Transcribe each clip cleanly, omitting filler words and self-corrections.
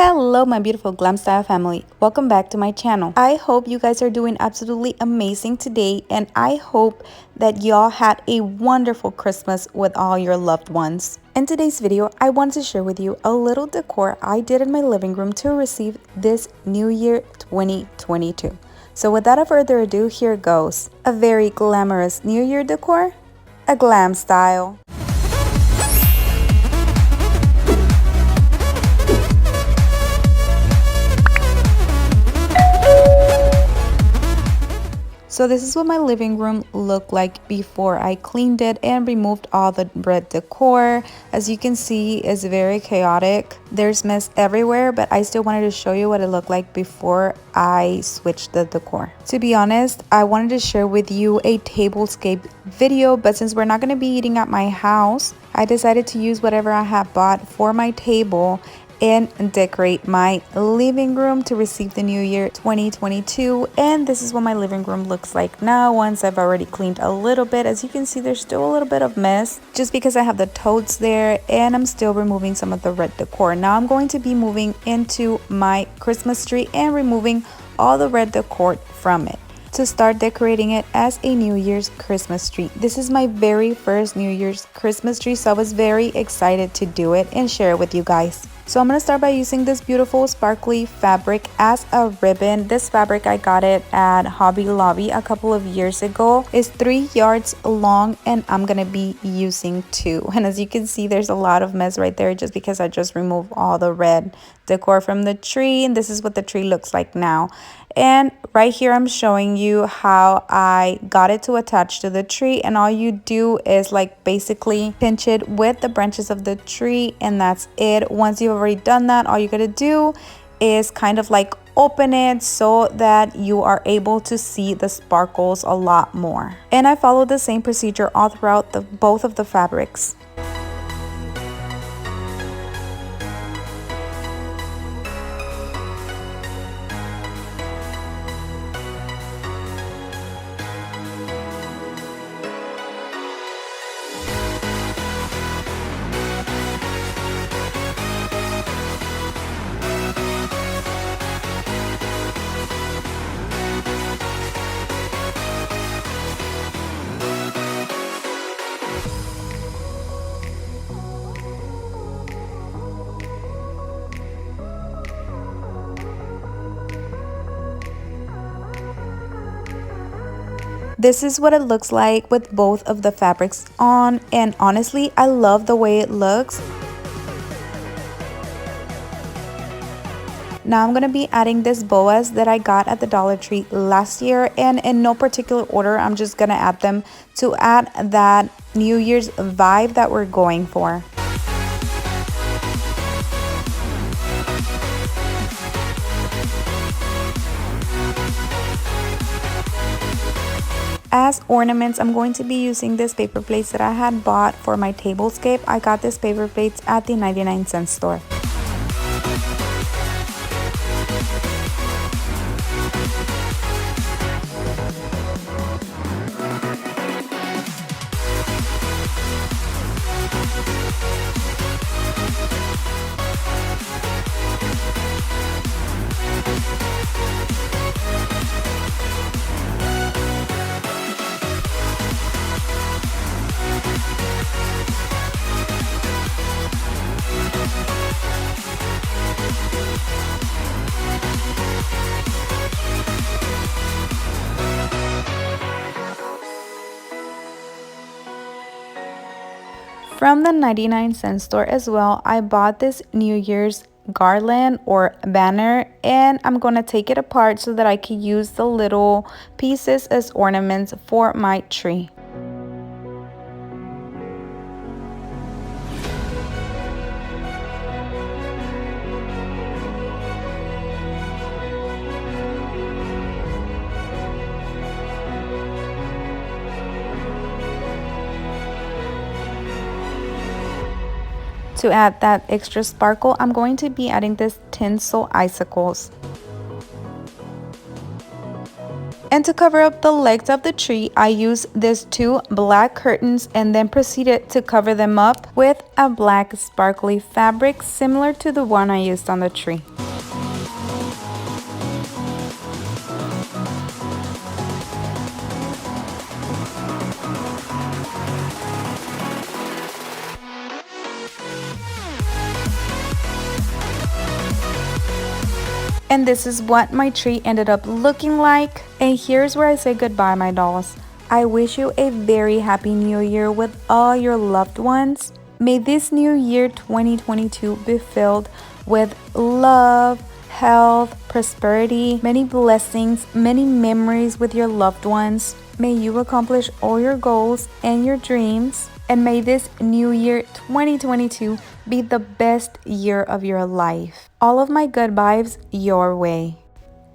Hello my beautiful glam style family, welcome back to my channel. I hope you guys are doing absolutely amazing today, and I hope that y'all had a wonderful Christmas with all your loved ones. In today's video, I want to share with you a little decor I did in my living room to receive this New Year 2022. So without further ado, here goes. A very glamorous New Year decor, a glam style. So this is what my living room looked like before I cleaned it and removed all the red decor. As you can see, it's very chaotic. There's mess everywhere, but I still wanted to show you what it looked like before I switched the decor. To be honest, I wanted to share with you a tablescape video, but since we're not going to be eating at my house, I decided to use whatever I have bought for my table and decorate my living room to receive the new year 2022. And this is what my living room looks like now once I've already cleaned a little bit. As you can see, there's still a little bit of mess just because I have the totes there, and I'm still removing some of the red decor. Now I'm going to be moving into my Christmas tree and removing all the red decor from it to start decorating it as a New Year's Christmas tree. This is my very first New Year's Christmas tree, so I was very excited to do it and share it with you guys. So I'm going to start by using this beautiful sparkly fabric as a ribbon. This fabric, I got it at Hobby Lobby a couple of years ago. It's 3 yards long, and I'm going to be using 2. And as you can see, there's a lot of mess right there just because I just removed all the red decor from the tree, and this is what the tree looks like now. And right here I'm showing you how I got it to attach to the tree, and all you do is like basically pinch it with the branches of the tree, and that's it. Once you've already done that, all you gotta do is kind of like open it so that you are able to see the sparkles a lot more. And I followed the same procedure all throughout both of the fabrics. This is what it looks like with both of the fabrics on, and honestly, I love the way it looks. Now I'm going to be adding this boas that I got at the Dollar Tree last year, and in no particular order, I'm just going to add them to add that New Year's vibe that we're going for. As ornaments, I'm going to be using this paper plates that I had bought for my tablescape. I got this paper plates at the 99-cent store. From the 99-cent store as well, I bought this New Year's garland or banner, and I'm going to take it apart so that I can use the little pieces as ornaments for my tree. To add that extra sparkle, I'm going to be adding this tinsel icicles. And to cover up the legs of the tree, I used these two black curtains and then proceeded to cover them up with a black sparkly fabric similar to the one I used on the tree. And this is what my tree ended up looking like. And here's where I say goodbye, my dolls. I wish you a very happy new year with all your loved ones. May this new year 2022 be filled with love, health, prosperity, many blessings, many memories with your loved ones. May you accomplish all your goals and your dreams. And may this new year 2022 be the best year of your life. All of my good vibes your way.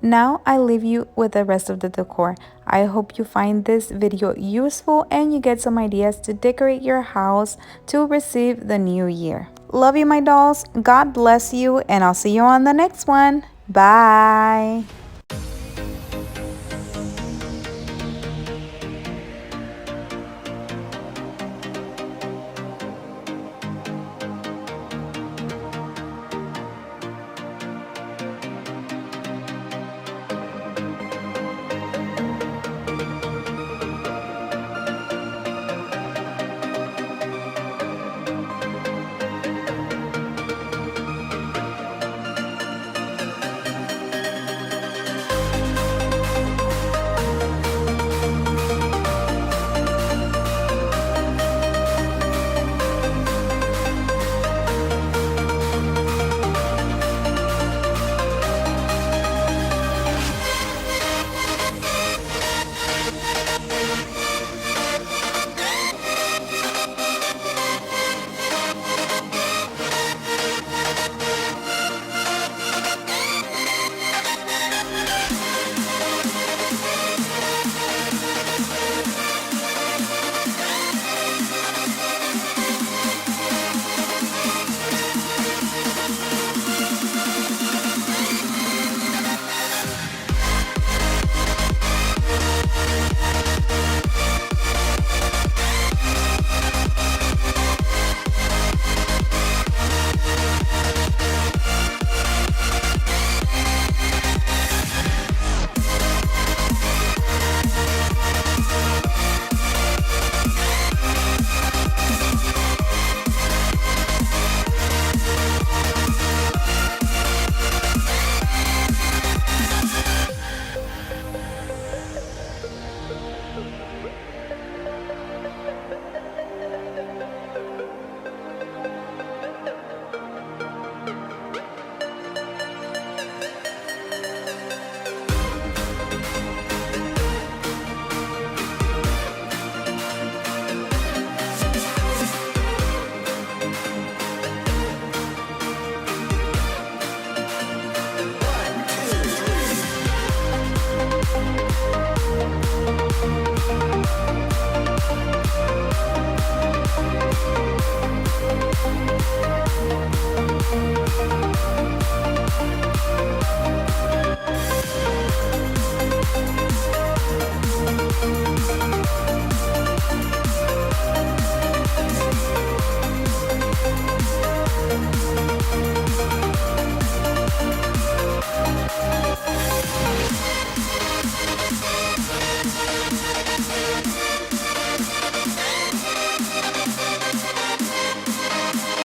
Now I leave you with the rest of the decor. I hope you find this video useful and you get some ideas to decorate your house to receive the new year. Love you, my dolls. God bless you, and I'll see you on the next one. Bye.